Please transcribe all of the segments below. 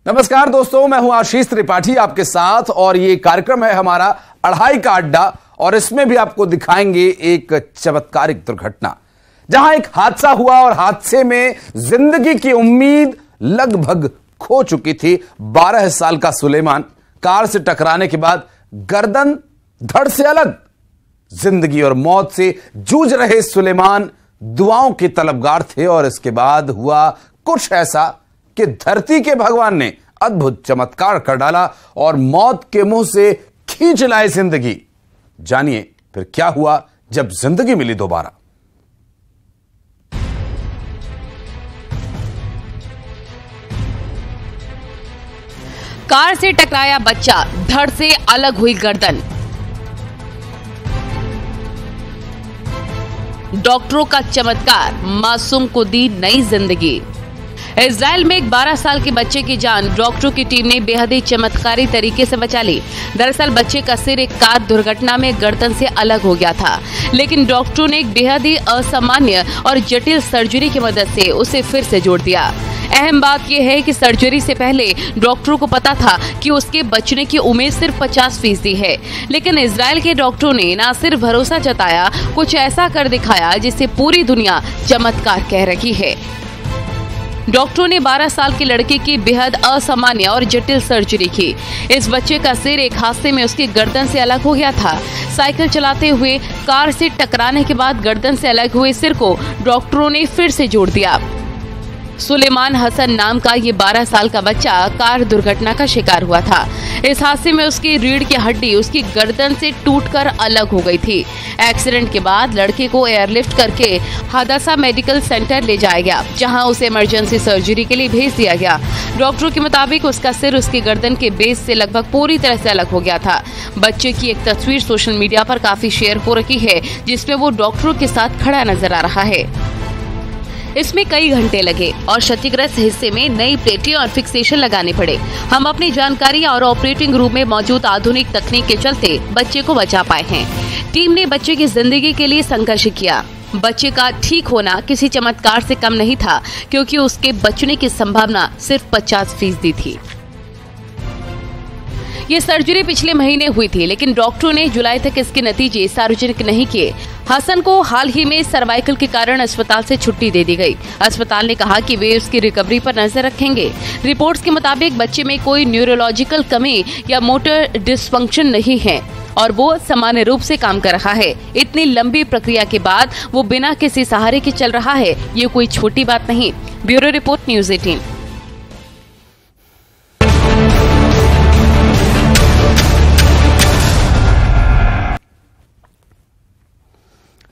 नमस्कार दोस्तों, मैं हूं आशीष त्रिपाठी आपके साथ और ये कार्यक्रम है हमारा अढ़ाई का अड्डा और इसमें भी आपको दिखाएंगे एक चमत्कारिक दुर्घटना जहां एक हादसा हुआ और हादसे में जिंदगी की उम्मीद लगभग खो चुकी थी। 12 साल का सुलेमान कार से टकराने के बाद गर्दन धड़ से अलग। जिंदगी और मौत से जूझ रहे सुलेमान दुआओं के तलबगार थे और इसके बाद हुआ कुछ ऐसा कि धरती के भगवान ने अद्भुत चमत्कार कर डाला और मौत के मुंह से खींच लाए जिंदगी। जानिए फिर क्या हुआ जब जिंदगी मिली दोबारा। कार से टकराया बच्चा, धड़ से अलग हुई गर्दन। डॉक्टरों का चमत्कार, मासूम को दी नई जिंदगी। इजराइल में एक 12 साल के बच्चे की जान डॉक्टरों की टीम ने बेहद ही चमत्कारी तरीके से बचा ली। दरअसल बच्चे का सिर एक कार दुर्घटना में गर्दन से अलग हो गया था, लेकिन डॉक्टरों ने एक बेहद ही असामान्य और जटिल सर्जरी की मदद से उसे फिर से जोड़ दिया। अहम बात यह है कि सर्जरी से पहले डॉक्टरों को पता था कि उसके बचने की उम्मीद सिर्फ 50% है, लेकिन इजराइल के डॉक्टरों ने न सिर्फ भरोसा जताया, कुछ ऐसा कर दिखाया जिसे पूरी दुनिया चमत्कार कह रही है। डॉक्टरों ने 12 साल के लड़के की बेहद असामान्य और जटिल सर्जरी की। इस बच्चे का सिर एक हादसे में उसकी गर्दन से अलग हो गया था। साइकिल चलाते हुए कार से टकराने के बाद गर्दन से अलग हुए सिर को डॉक्टरों ने फिर से जोड़ दिया। सुलेमान हसन नाम का ये 12 साल का बच्चा कार दुर्घटना का शिकार हुआ था। इस हादसे में उसकी रीढ़ की हड्डी उसकी गर्दन से टूटकर अलग हो गई थी। एक्सीडेंट के बाद लड़के को एयरलिफ्ट करके हादसा मेडिकल सेंटर ले जाया गया, जहां उसे इमरजेंसी सर्जरी के लिए भेज दिया गया। डॉक्टरों के मुताबिक उसका सिर उसकी गर्दन के बेस से लगभग पूरी तरह से अलग हो गया था। बच्चे की एक तस्वीर सोशल मीडिया पर काफी शेयर हो रही है, जिसमें वो डॉक्टरों के साथ खड़ा नजर आ रहा है। इसमें कई घंटे लगे और क्षतिग्रस्त हिस्से में नई प्लेटें और फिक्सेशन लगाने पड़े। हम अपनी जानकारी और ऑपरेटिंग रूम में मौजूद आधुनिक तकनीक के चलते बच्चे को बचा पाए हैं। टीम ने बच्चे की जिंदगी के लिए संघर्ष किया। बच्चे का ठीक होना किसी चमत्कार से कम नहीं था, क्योंकि उसके बचने की संभावना सिर्फ 50% थी। ये सर्जरी पिछले महीने हुई थी, लेकिन डॉक्टरों ने जुलाई तक इसके नतीजे सार्वजनिक नहीं किए। हसन को हाल ही में सर्वाइकल के कारण अस्पताल से छुट्टी दे दी गई। अस्पताल ने कहा कि वे उसकी रिकवरी पर नजर रखेंगे। रिपोर्ट्स के मुताबिक बच्चे में कोई न्यूरोलॉजिकल कमी या मोटर डिसफंक्शन नहीं है और वो सामान्य रूप से काम कर रहा है। इतनी लंबी प्रक्रिया के बाद वो बिना किसी सहारे के चल रहा है, ये कोई छोटी बात नहीं। Bureau report, news 18।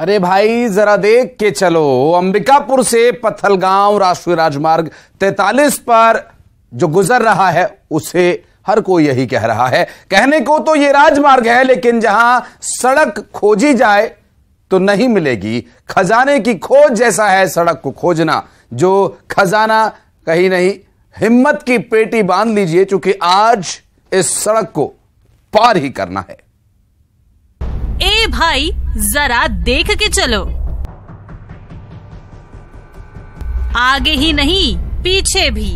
अरे भाई जरा देख के चलो, अंबिकापुर से पत्थलगांव राष्ट्रीय राजमार्ग 43 पर जो गुजर रहा है उसे हर कोई यही कह रहा है। कहने को तो ये राजमार्ग है, लेकिन जहां सड़क खोजी जाए तो नहीं मिलेगी। खजाने की खोज जैसा है सड़क को खोजना, जो खजाना कहीं नहीं। हिम्मत की पेटी बांध लीजिए, क्योंकि आज इस सड़क को पार ही करना है। ए भाई जरा देख के चलो, आगे ही नहीं पीछे भी,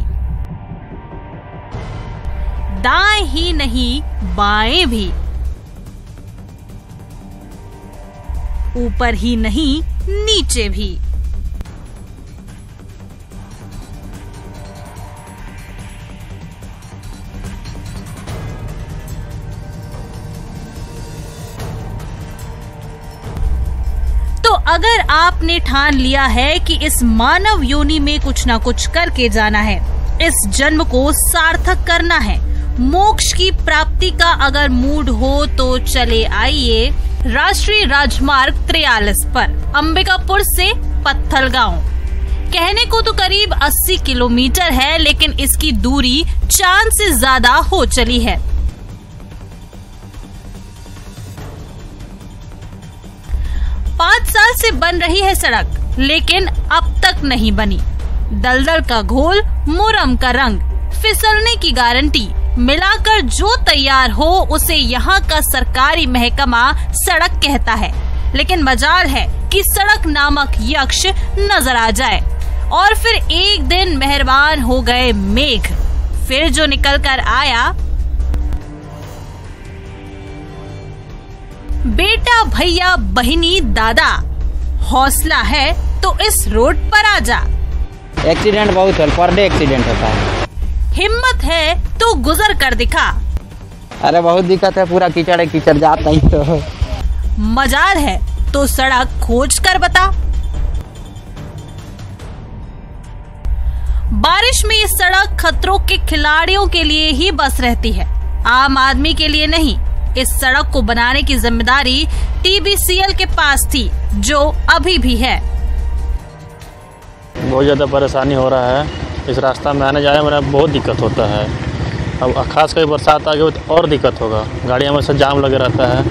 दाएं ही नहीं बाएं भी, ऊपर ही नहीं नीचे भी। अगर आपने ठान लिया है कि इस मानव योनि में कुछ ना कुछ करके जाना है, इस जन्म को सार्थक करना है, मोक्ष की प्राप्ति का अगर मूड हो तो चले आइए राष्ट्रीय राजमार्ग 43 पर अंबिकापुर से पत्थलगांव। कहने को तो करीब 80 किलोमीटर है, लेकिन इसकी दूरी चांद से ज्यादा हो चली है। 5 साल से बन रही है सड़क, लेकिन अब तक नहीं बनी। दलदल का घोल, मुरम का रंग, फिसलने की गारंटी, मिलाकर जो तैयार हो उसे यहाँ का सरकारी महकमा सड़क कहता है। लेकिन मजाल है कि सड़क नामक यक्ष नजर आ जाए और फिर एक दिन मेहरबान हो गए मेघ, फिर जो निकल कर आया, बेटा भैया बहिनी दादा, हौसला है तो इस रोड पर आ जा। एक्सीडेंट बहुत है, पर डे एक्सीडेंट होता है। हिम्मत है तो गुजर कर दिखा। अरे बहुत दिक्कत है, पूरा कीचड़ कीचड़ जाता ही तो। मजाल है तो सड़क खोज कर बता। बारिश में ये सड़क खतरों के खिलाड़ियों के लिए ही बस रहती है, आम आदमी के लिए नहीं। इस सड़क को बनाने की जिम्मेदारी TBCL के पास थी, जो अभी भी है। बहुत ज़्यादा परेशानी हो रहा है, इस रास्ता में आने जाने में बहुत दिक्कत होता है। अब खास कर बरसात आ गई तो और दिक्कत होगा, गाड़ियाँ में से जाम लगे रहता है।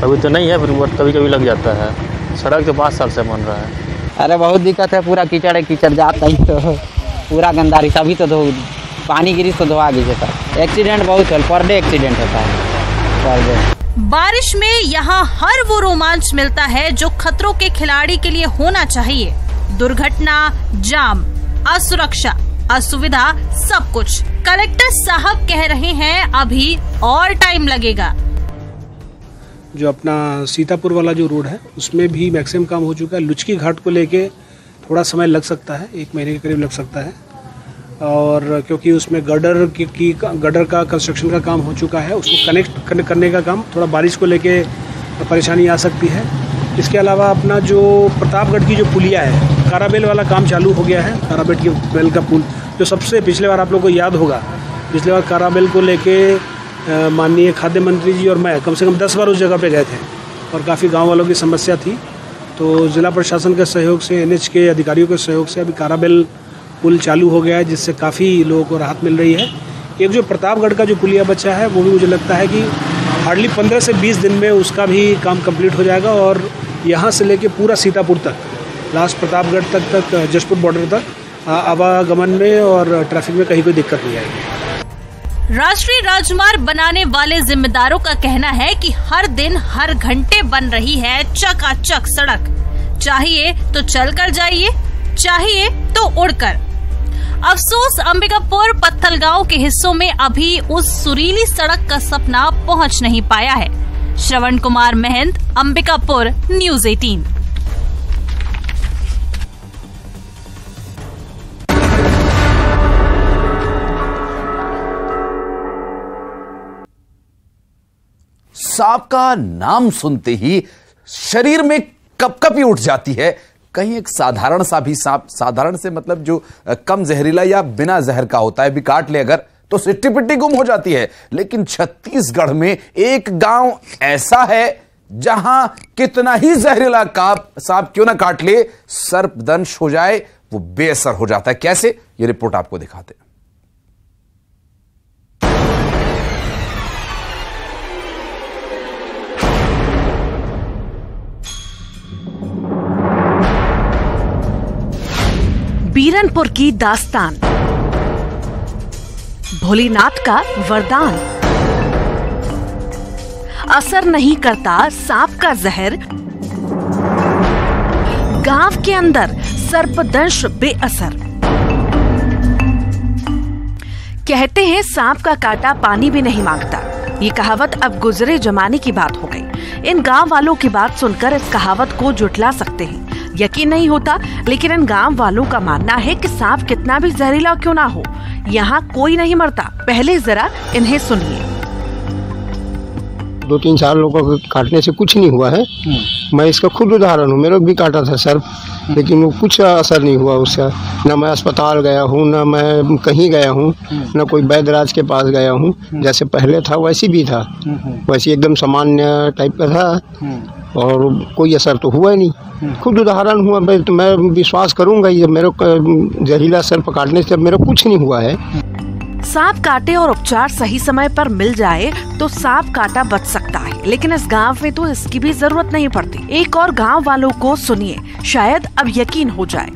अभी तो नहीं है, फिर कभी कभी लग जाता है। सड़क तो 5 साल से बन रहा है। अरे बहुत दिक्कत है, पूरा कीचड़ कीचड़ जाता ही तो, पूरा गंदारी सभी तो धो, पानी गिरी तो धोआ गई सर। एक्सीडेंट बहुत है, पर डे एक्सीडेंट होता है, पर डे। बारिश में यहाँ हर वो रोमांच मिलता है जो खतरों के खिलाड़ी के लिए होना चाहिए। दुर्घटना, जाम, असुरक्षा, असुविधा, सब कुछ। कलेक्टर साहब कह रहे हैं अभी और टाइम लगेगा। जो अपना सीतापुर वाला जो रोड है उसमें भी मैक्सिमम काम हो चुका है। लुचकी घाट को लेके थोड़ा समय लग सकता है, 1 महीने के करीब लग सकता है, और क्योंकि उसमें गडर का कंस्ट्रक्शन का काम हो चुका है, उसको कनेक्ट करने का काम, थोड़ा बारिश को लेके परेशानी आ सकती है। इसके अलावा अपना जो प्रतापगढ़ की जो पुलिया है, काराबेल वाला काम चालू हो गया है। काराबेल का पुल जो सबसे पिछले बार आप लोग को याद होगा, पिछले बार काराबेल को लेके माननीय खाद्य मंत्री जी और मैं कम से कम 10 बार उस जगह पे गए थे और काफ़ी गांव वालों की समस्या थी। तो जिला प्रशासन के सहयोग से, NH के अधिकारियों के सहयोग से अभी काराबेल पुल चालू हो गया है, जिससे काफ़ी लोगों को राहत मिल रही है। एक जो प्रतापगढ़ का जो पुलिया बचा है वो भी मुझे लगता है कि हार्डली 15 से 20 दिन में उसका भी काम कंप्लीट हो जाएगा, और यहाँ से लेके पूरा सीतापुर तक, लास्ट प्रतापगढ़ तक जशपुर बॉर्डर तक आवागमन में और ट्रैफिक में कहीं कोई दिक्कत नहीं आएगी। राष्ट्रीय राजमार्ग बनाने वाले जिम्मेदारों का कहना है कि हर दिन हर घंटे बन रही है चकाचक सड़क। चाहिए तो चलकर जाइए, चाहिए तो उड़कर। अफसोस अंबिकापुर पत्थलगांव के हिस्सों में अभी उस सुरीली सड़क का सपना पहुंच नहीं पाया है। श्रवण कुमार महंत, अंबिकापुर, न्यूज़ 18। सांप का नाम सुनते ही शरीर में कपकपी उठ जाती है। कहीं एक साधारण सा भी सांप, साधारण से मतलब जो कम जहरीला या बिना जहर का होता है, भी काट ले अगर तो सिट्टी पिट्टी गुम हो जाती है। लेकिन छत्तीसगढ़ में एक गांव ऐसा है जहां कितना ही जहरीला सांप क्यों ना काट ले, सर्पदंश हो जाए वो बेअसर हो जाता है। कैसे, ये रिपोर्ट आपको दिखाते हैं। बीरनपुर की दास्तान, भोलेनाथ का वरदान। असर नहीं करता सांप का जहर, गांव के अंदर सर्पदंश बेअसर। कहते हैं सांप का काटा पानी भी नहीं मांगता। ये कहावत अब गुजरे जमाने की बात हो गई। इन गांव वालों की बात सुनकर इस कहावत को जुटला सकते हैं, यकीन नहीं होता, लेकिन इन गांव वालों का मानना है कि सांप कितना भी जहरीला क्यों ना हो, यहाँ कोई नहीं मरता। पहले जरा इन्हें सुनिए। 2-3 लोगों को काटने से कुछ नहीं हुआ है। मैं इसका खुद उदाहरण हूँ, मेरे को भी काटा था सर्प, लेकिन वो कुछ असर नहीं हुआ उसका। न मैं अस्पताल गया हूँ, न मैं कहीं गया हूँ, न कोई वैद्यराज के पास गया हूँ। जैसे पहले था वैसी भी था, वैसे एकदम सामान्य टाइप का था, और कोई असर तो हुआ ही नहीं। खुद उदाहरण हुआ, तो मैं विश्वास करूँगा ये मेरे जहरीला सर्प काटने से मेरा कुछ नहीं हुआ है। सांप काटे और उपचार सही समय पर मिल जाए तो सांप काटा बच सकता है, लेकिन इस गांव में तो इसकी भी जरूरत नहीं पड़ती। एक और गांव वालों को सुनिए, शायद अब यकीन हो जाए।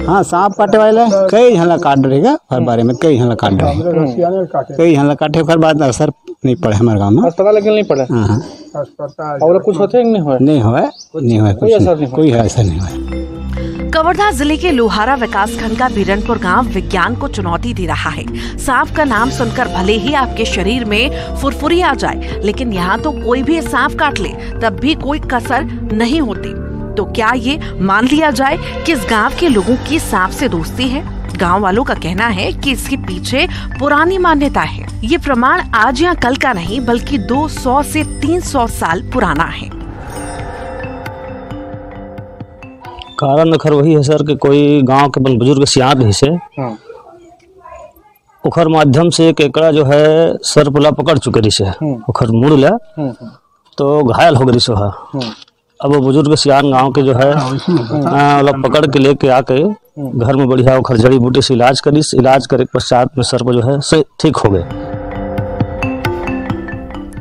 हाँ, सांप काटे वाले कई हल्ला काट रहेगा, हर बारे में कई हल्ला काट रहे, कई हल्ला काटे हर बात असर नहीं पड़े हमारे गाँव में। अस्पताल लेकिन नहीं पड़ा। और कुछ होते नहीं हुआ, कोई असर नहीं हुआ। कवर्धा जिले के लोहारा विकासखंड का बीरनपुर गांव विज्ञान को चुनौती दे रहा है। सांप का नाम सुनकर भले ही आपके शरीर में फुरफुरी आ जाए, लेकिन यहाँ तो कोई भी सांप काट ले तब भी कोई कसर नहीं होती। तो क्या ये मान लिया जाए कि इस गांव के लोगों की सांप से दोस्ती है? गांव वालों का कहना है कि इसके पीछे पुरानी मान्यता है। ये प्रमाण आज या कल का नहीं बल्कि 200 से 300 साल पुराना है। कारण अखर वही है सर कि कोई गांव के बल बुजुर्ग सियार रही से ओखर माध्यम से एक एकड़ा जो है सरपुला पकड़ चुके रही से ओखर मुड़ ला तो घायल हो गई सो है। अब वो बुजुर्ग सियान गांव के जो है पकड़ के लेके आके घर में बढ़िया ओखर जड़ी बूटी से इलाज करी। इलाज करे पश्चात में सर्प जो है से ठीक हो गए।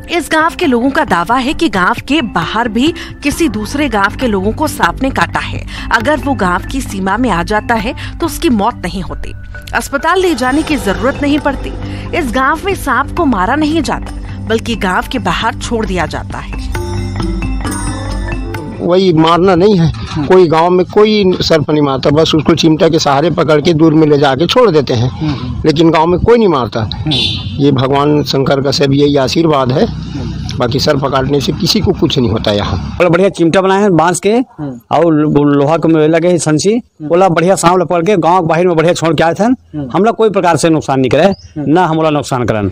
इस गांव के लोगों का दावा है कि गांव के बाहर भी किसी दूसरे गांव के लोगों को सांप ने काटा है। अगर वो गांव की सीमा में आ जाता है तो उसकी मौत नहीं होती, अस्पताल ले जाने की जरूरत नहीं पड़ती। इस गांव में सांप को मारा नहीं जाता बल्कि गांव के बाहर छोड़ दिया जाता है। वही मारना नहीं है, कोई गांव में कोई सर्प नहीं मारता, बस उसको चिमटा के सहारे पकड़ के दूर में ले जाके छोड़ देते हैं, लेकिन गांव में कोई नहीं मारता। ये भगवान शंकर का सब यही आशीर्वाद है, बाकी सर्प काटने से किसी को कुछ नहीं होता। यहाँ बढ़िया चिमटा बनाए हैं बांस के और लोहा के लगे संसी बोला बढ़िया सांप पकड़ के गाँव बाहर में बढ़िया छोड़ के आए थे। हम लोग कोई प्रकार से नुकसान नहीं करे, न हम लोग नुकसान करन।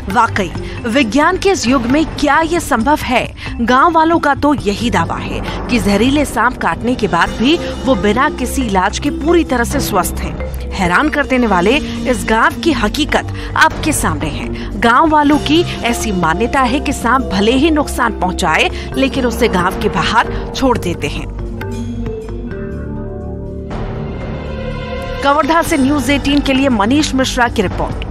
वाकई विज्ञान के इस युग में क्या ये संभव है? गांव वालों का तो यही दावा है कि जहरीले सांप काटने के बाद भी वो बिना किसी इलाज के पूरी तरह से स्वस्थ हैं। हैरान कर देने वाले इस गांव की हकीकत आपके सामने है। गांव वालों की ऐसी मान्यता है कि सांप भले ही नुकसान पहुंचाए लेकिन उसे गांव के बाहर छोड़ देते हैं। कवर्धा से न्यूज़ 18 के लिए मनीष मिश्रा की रिपोर्ट।